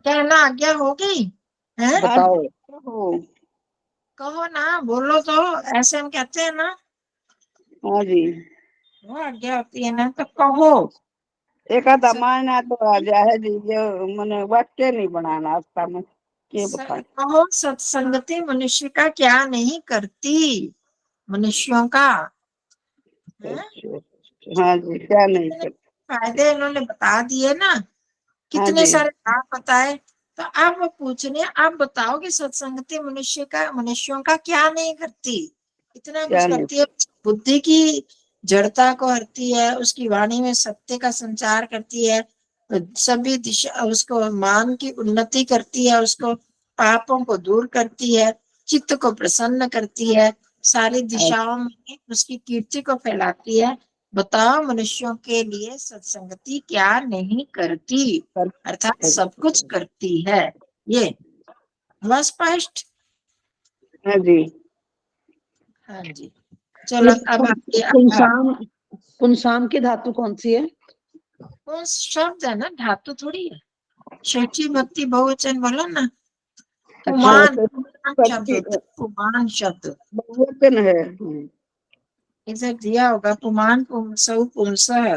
कहना आज्ञा होगी है। बताओ। कहो, कहो ना, बोलो तो, ऐसे हम कहते हैं ना, हाँ जी। वो आज्ञा होती है ना, तो कहो। एक आधा सत, मायना तो आ जाए जी, जो मैंने वाक्य नहीं बनाना आता में के बता। कहो सत्संगति मनुष्य का क्या नहीं करती, मनुष्यों का है। हाँ जी, क्या नहीं कितने कर। फायदे इन्होंने बता दिए ना, हाँ कितने जी, सारे लाभ बताए। तो अब वो पूछ रहे हैं, आप बताओ कि सत्संगति मनुष्य का, मनुष्यों का क्या नहीं करती? इतना कुछ क्या नहीं। करती है। बुद्धि की जड़ता को हरती है, उसकी वाणी में सत्य का संचार करती है, सभी दिशा उसको मान की उन्नति करती है, उसको पापों को दूर करती है, चित्त को प्रसन्न करती है, सारी दिशाओं में उसकी कीर्ति को फैलाती है। बताओ मनुष्यों के लिए सत्संगति क्या नहीं करती, अर्थात सब कुछ करती है। ये हुआ स्पष्ट? हाँ जी, हाँ जी, चलो अब आगे। पुंसाम, पुंसाम की धातु कौन सी है? वो शब्द है ना, धातु थोड़ी है। षष्ठी भक्ति बहुवचन बोलो ना। अच्छा, पुमान, पुमान शब्द होता है, पुमान शब्द। बहुवचन है। इसे दिया होगा, पुमान पुंसौ पुंसः,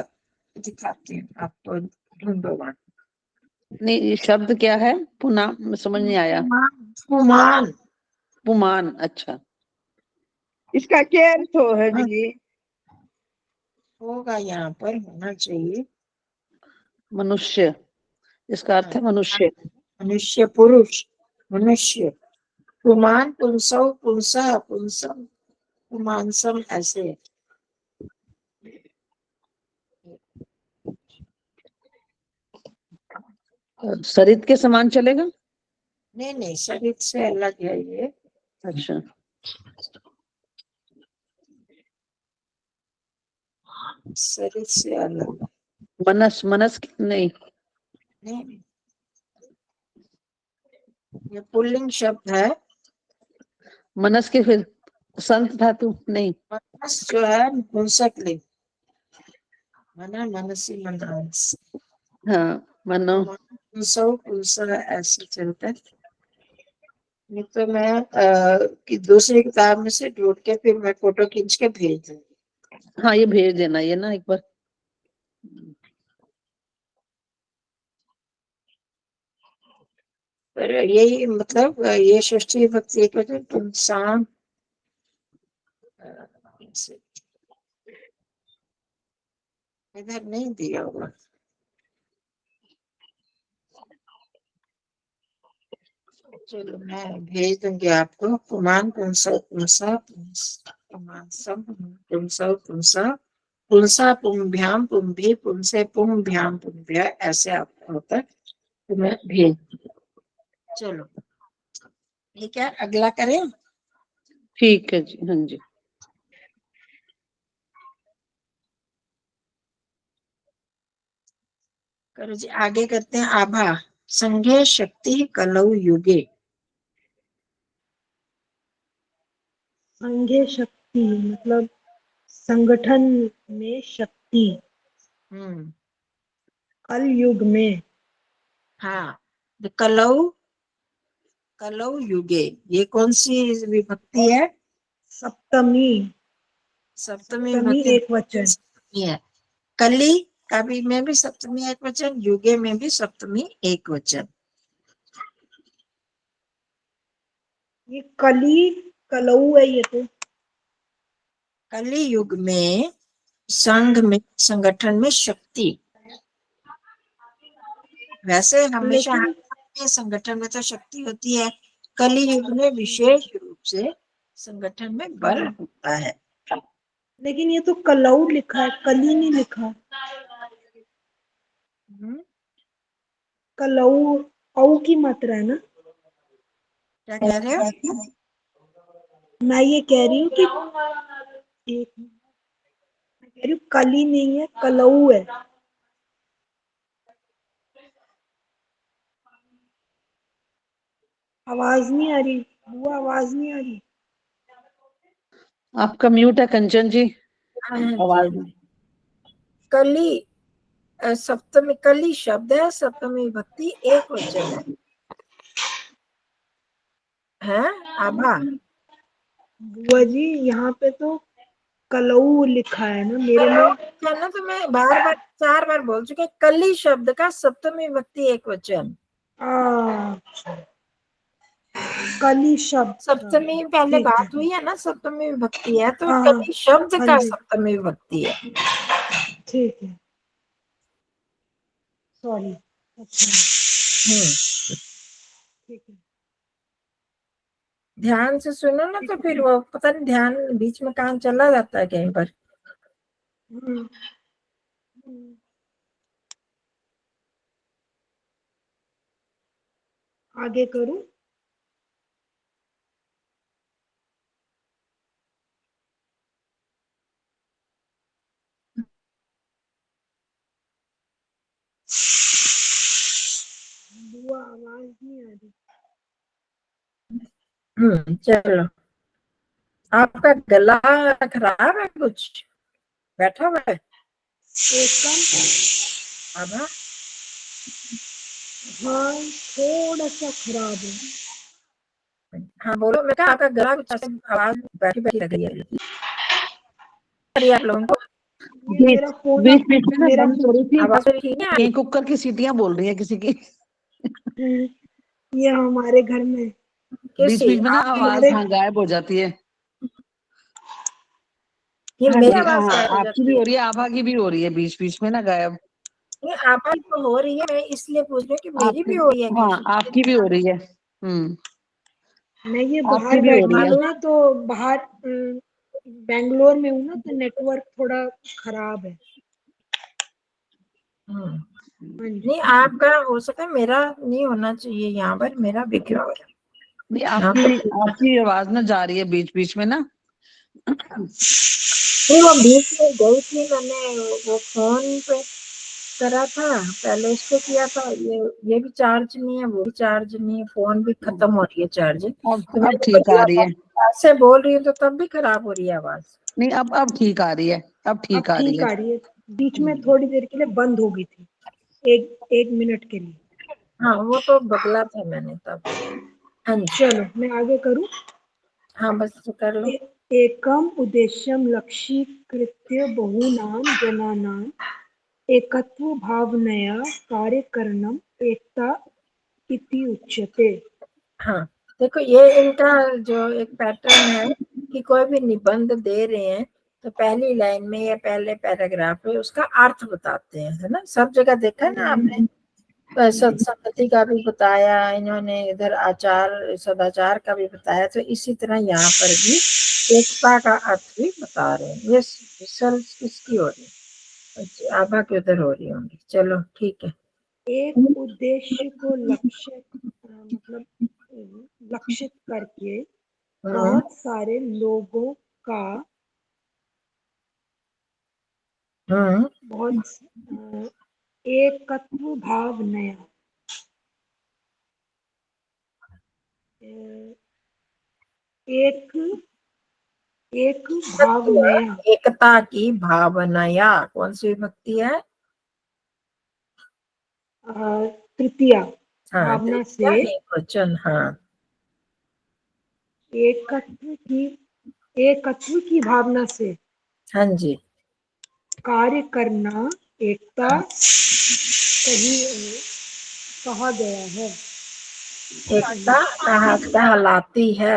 दिखाती हूँ आपको, ढूंढो वहां। नहीं, ये शब्द क्या है? पुनः समझ नहीं आया। पुमान, पुमान पुमान, अच्छा। इसका क्या अर्थ हो है जी? होगा, यहाँ पर होना चाहिए। मनुष्य, इसका अर्थ है मनुष्य। मनुष्य पुरुष, मनुष्य। पुमान, पुंसव, पुंसा, पुंसम, पुमांसम, ऐसे। सरित के समान चलेगा? नहीं नहीं, शरीर से अलग है ये। अच्छा, शरीर से अलग मनस, मनस नहीं, नहीं, ये पुल्लिंग शब्द है। मनस के फिर संत धातु नहीं। मनस जो है नपुंसक लिंग, मना, मनसी, मनस। हाँ, मनो। पुंसव, पुंसा, ऐसे चलता है। नहीं तो मैं कि दूसरी किताब में से ढूंढ के फिर मैं फोटो खींच के भेज दूंगी। हाँ, ये भेज देना, ये ना एक बार। पर यही मतलब ये षष्ठी विभक्ति एक वचन पुंसाम, इधर नहीं दिया हुआ। चलो मैं भेज दूंगी आपको। पुमान, पुंसा, पुंसा, पुमांसम, पुंसा, पुंसा, पुंसा, पुंभ्याम, पुंभी, पुंसे, पुंभ्याम, पुंभ्या, ऐसे आपका होता है। तो मैं भेज दूंगी। चलो ठीक है, अगला करें। ठीक है जी, हाँ जी। करो जी, आगे करते हैं। आभा, संघे शक्ति कलौ युगे। संघे शक्ति मतलब संगठन में शक्ति। हम्म, कल युग में। हाँ। तो कलौ, कलौ युगे, ये कौन सी विभक्ति है? सप्तमी। सप्तमी सप्तमी विभक्ति एक वचन। है। कली का भी में भी सप्तमी एक वचन, युगे में भी सप्तमी एक वचन। ये कली कलऊ है ये तो। कली युग में संघ में, संगठन में शक्ति। वैसे हमेशा लेकिन हर संगठन में तो शक्ति होती है, कली युग में विशेष रूप से संगठन में बल होता है। लेकिन ये तो कलऊ लिखा है, कली नहीं लिखा। कलऊ औ की मात्रा है ना। क्या कह रहे हो? मैं ये कह रही हूँ कि एक मैं कह रही हूँ कली नहीं है, कलऊ है। आवाज नहीं आ रही बुआ, आवाज नहीं आ रही। आपका म्यूट है कंचन जी, आवाज नहीं। कली सप्तमी, कली शब्द है, सप्तमी विभक्ति एक वचन है आभा। बुआ जी यहाँ पे तो कलऊ लिखा है ना मेरे में। ना तो मैं बार बार 4 बार बोल चुके, कली शब्द का सप्तमी विभक्ति एक वचन। कली शब्द सप्तमी पहले ठीक है। बात हुई है ना, सप्तमी विभक्ति है तो हाँ कली शब्द हाँ का जी सप्तमी विभक्ति है। ठीक है, सॉरी। अच्छा ठीक है। ध्यान से सुनो ना, तो फिर वो पता नहीं ध्यान बीच में काम चला जाता है कहीं पर। हम्म, हम्म। आगे करूं? बुआ आवाज नहीं आ रही। चलो, आपका गला खराब है कुछ, बैठा हुआ है एकदम। आभा? हाँ थोड़ा सा खराब है। हाँ बोलो। मैं कहा आपका गला कुछ ऐसे आवाज बैठी बैठी लग रही है आप लोगों को। ये बीच मेरा फोन बीच अब बीच में ना मेरा बंद हो रही थी, आवाज तो ठीक है ये कुकर की सीटियां बोल रही है किसी की। ये हमारे घर में बीच बीच में ना आपकी? आवाज हमारे हाँ गायब हो जाती है। ये हाँ मेरी जी, हाँ आवाज हाँ, गायब हो आपकी भी जाती हो है? रही है, आभा की भी हो रही है बीच बीच में ना गायब। ये आभा तो हो रही है, मैं इसलिए पूछ रही हूँ कि मेरी भी हो रही है हाँ, क्या? आपकी भी हो रही है। मैं ये आपकी बाहर भी हो बैठी रही है। हूँ ना, तो बाहर बेंगलोर में हूँ ना, तो नेटवर्क थोड़ा खराब है। हम्म, हाँ जी। नहीं आपका हो सकता है, मेरा नहीं होना चाहिए यहाँ पर, मेरा बिखरा हुआ है। नहीं, यहाँ पर आपकी आवाज ना जा रही है बीच बीच में ना। नहीं, वो बीच में गई थी, मैंने वो फोन पे करा था, पहले इसको किया था, ये भी चार्ज नहीं है, वो भी चार्ज नहीं है, फोन भी खत्म हो रही है चार्ज। तो अब ठीक आ रही है। ऐसे बोल रही हूँ तो तब भी खराब हो रही है आवाज। नहीं, अब ठीक आ रही है। अब ठीक आ रही है। आ रही है। बीच में थोड़ी देर के लिए बंद हो गई थी, एक मिनट के लिए। हाँ वो तो बदला था मैंने तब। हाँ जी, चलो मैं आगे करूँ। हाँ बस कर लो। एकम उद्देश्यम लक्ष्यीकृत्य बहूनां जनानां एकत्व भावनया कार्यकरणम एकता इति उच्यते। हाँ देखो, ये इनका जो एक पैटर्न है कि कोई भी निबंध दे रहे हैं तो पहली लाइन में या पहले पैराग्राफ में उसका अर्थ बताते हैं, है ना, सब जगह देखा है ना आपने। सत्संगति का भी बताया इन्होंने, इधर आचार सदाचार का भी बताया, तो इसी तरह यहाँ पर भी एकता का अर्थ भी बता रहे हैं। ये रिसर्च किसकी हो रही है? आभा के उधर हो रही होंगी। चलो ठीक है। एक उद्देश्य को मतलब लक्षित करके बहुत सारे लोगों का बहुत एकत्व भाव नया एक भाव नया एकता की भावनाया कौन सी विभक्ति है? तृतीया हाँ भावना से वचन। हाँ एकत्व की भावना से हाँ जी, कार्य करना एकता कही कहा गया है। एकता कहलाती है।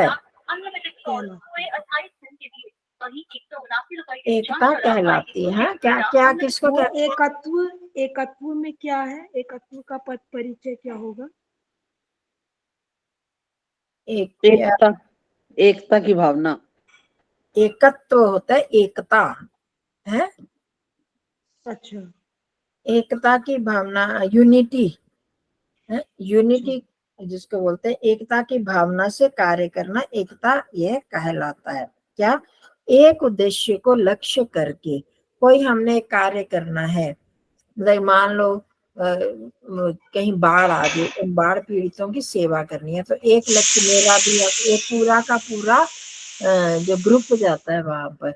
एकता कहलाती है क्या? क्या किसको वो कहते हैं? एकत्व में क्या है? एकत्व का पद परिचय क्या होगा? एकता, एकता की भावना। एकत्व होता है एकता है, अच्छा, एकता की भावना, यूनिटी है, यूनिटी जिसको बोलते हैं। एकता की भावना से कार्य करना एकता यह कहलाता है। क्या? एक उद्देश्य को लक्ष्य करके कोई हमने कार्य करना है, मतलब मान लो कहीं बाढ़ आ गई, उन बाढ़ पीड़ितों की सेवा करनी है, तो एक लक्ष्य मेरा भी है। ये पूरा का पूरा जो ग्रुप जाता है वहां पर,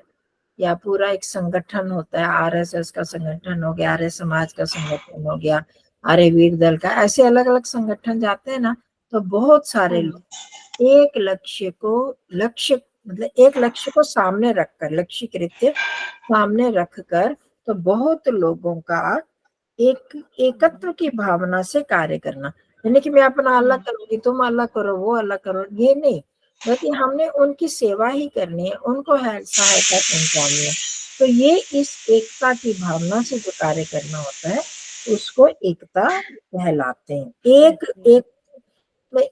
या पूरा एक संगठन होता है, आरएसएस का संगठन हो गया, आर्य समाज का संगठन हो गया, आर्य वीर दल का, ऐसे अलग अलग संगठन जाते हैं ना, तो बहुत सारे लोग एक लक्ष्य को मतलब एक लक्ष्य को सामने रखकर, लक्ष्य कृत्य सामने रखकर, तो बहुत लोगों का एक एकत्व की भावना से कार्य करना, यानी कि मैं अपना अलग करूंगी, तुम अलग करो, वो अलग करो, ये नहीं, बल्कि हमने उनकी सेवा ही करनी है, उनको सहायता पहुंचानी है। तो ये इस एकता की भावना से जो कार्य करना होता है उसको एकता कहलाते हैं। एक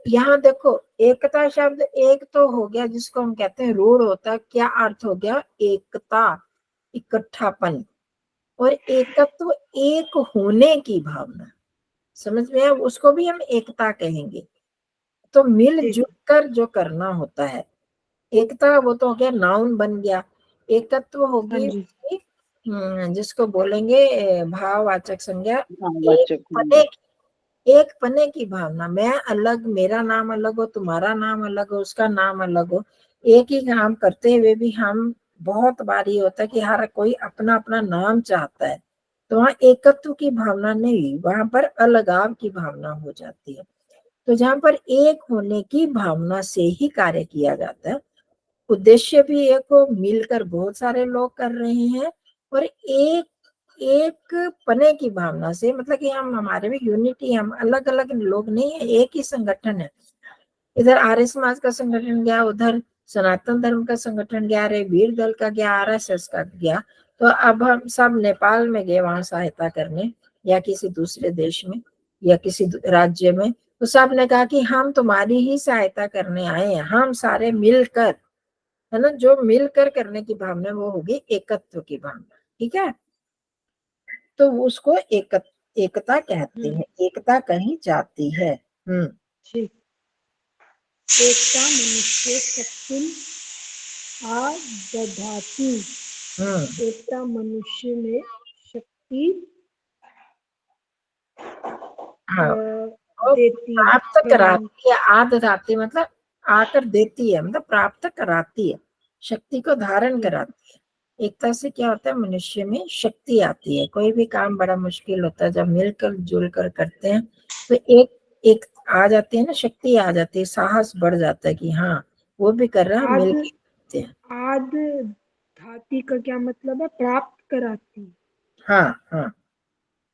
यहाँ देखो, एकता शब्द एक तो हो गया जिसको हम कहते हैं रूढ़ होता है। क्या अर्थ हो गया? एकता, इकट्ठापन, और एकत्व एक होने की भावना, समझ में आया? उसको भी हम एकता कहेंगे। तो मिलजुल कर जो करना होता है, एकता वो तो हो गया, नाउन बन गया। एकत्व होगी जिसको बोलेंगे भाववाचक संज्ञा, एक पने की भावना। मैं अलग, मेरा नाम अलग हो, तुम्हारा नाम अलग हो, उसका नाम अलग हो, एक ही काम करते हुए भी हम, बहुत बार ये होता है कि हर कोई अपना अपना नाम चाहता है, तो वहाँ एकत्व की भावना नहीं, वहां पर अलगाव की भावना हो जाती है। तो जहाँ पर एक होने की भावना से ही कार्य किया जाता है, उद्देश्य भी एक हो, मिलकर बहुत सारे लोग कर रहे हैं, और एक पने की भावना से, मतलब कि हम, हमारे में यूनिटी, हम अलग अलग लोग नहीं है, एक ही संगठन है। इधर आर्य समाज का संगठन गया, उधर सनातन धर्म का संगठन गया, आर्य वीर दल का गया, आरएसएस का गया, तो अब हम सब नेपाल में गए वहां सहायता करने। या किसी दूसरे देश में या किसी राज्य में, तो सब ने कहा कि हम तुम्हारी ही सहायता करने आए हैं, हम सारे मिलकर, है ना, जो मिलकर करने की भावना वो होगी एकत्व की भावना, ठीक है। तो उसको एकता कहते हैं, एकता कही जाती है। ठीक। एकता मनुष्य शक्ति दधाती, एकता मनुष्य में शक्ति हाँ, देती है, प्राप्त कराती है। आदधाती मतलब आकर देती है, मतलब प्राप्त कराती है, शक्ति को धारण कराती है। एकता से क्या होता है, मनुष्य में शक्ति आती है। कोई भी काम बड़ा मुश्किल होता है, जब मिलकर जुलकर करते हैं तो एक आ जाती है ना, शक्ति आ जाती है, साहस बढ़ जाता है कि हाँ वो भी कर रहा है, मिलकर करते हैं। आद धाती का क्या मतलब है, प्राप्त कराती। हाँ हाँ,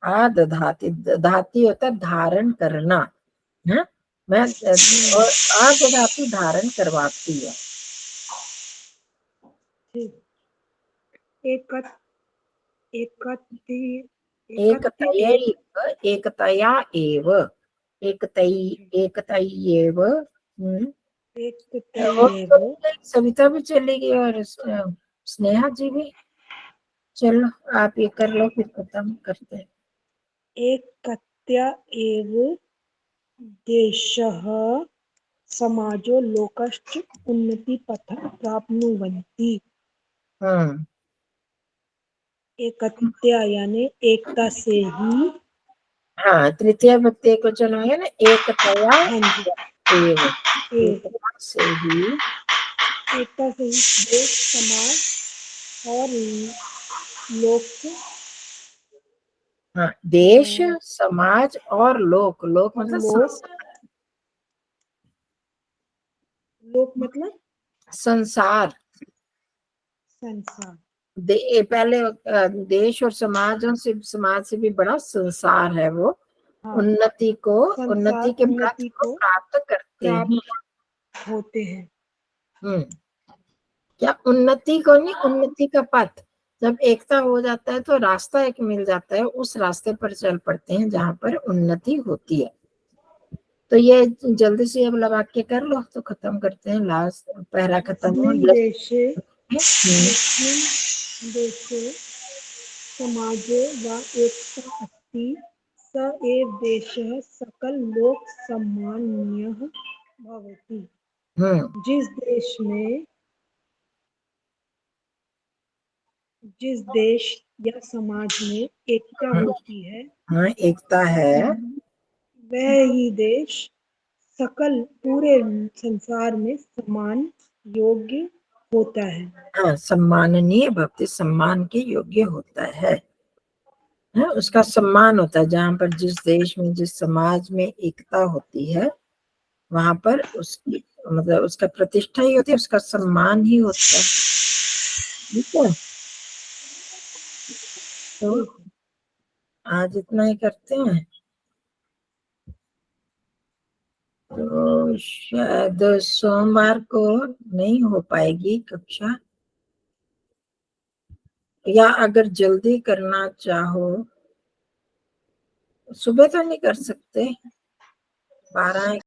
आदधाती, धाती होता है धारण करना, है मैं, और आदधाती धारण करवाती है। एकत एकति एकतया एव, एकतयैव। और तो सविता भी चलेगी और स्नेहा जी भी। चलो आप ये कर लो, फिर खत्म करते हैं। एकत्या एव देशः समाजो लोकश्च उन्नतिपथं प्राप्नुवन्ति। एकत्या यानी एकता से ही, हाँ, तृतीय भक्ति एक वचन हो गया ना, एकतया एव, एकता से ही, एकता से ही देश समाज और लोक, हाँ, देश समाज और लोक, लोक मतलब लोक मतलब संसार। संसार। पहले देश और समाज से भी बड़ा संसार है वो। हाँ, उन्नति के पथ को प्राप्त करते हैं, होते हैं। क्या उन्नति को नहीं, उन्नति का पथ। जब एकता हो जाता है तो रास्ता एक मिल जाता है, उस रास्ते पर चल पड़ते हैं जहां पर उन्नति होती है। तो ये जल्दी से अब वाक्य कर लो तो खत्म करते हैं, लास्ट पहला खत्म हो। देशे समाजे वा एकता अस्ति, स एव देशः सकल लोक सम्माननीयः भवति। जिस देश या समाज में एकता होती है, हाँ, एकता है, वह ही देश सकल पूरे संसार में समान योग्य होता है। हाँ, सम्माननीय भक्ति, सम्मान के योग्य होता है, उसका सम्मान होता है। जहाँ पर जिस देश में जिस समाज में एकता होती है वहां पर उसकी मतलब उसका प्रतिष्ठा ही होती है, उसका सम्मान ही होता है, ठीक है। तो आज इतना ही करते हैं। तो शायद सोमवार को नहीं हो पाएगी कक्षा, या अगर जल्दी करना चाहो सुबह तो नहीं कर सकते, 12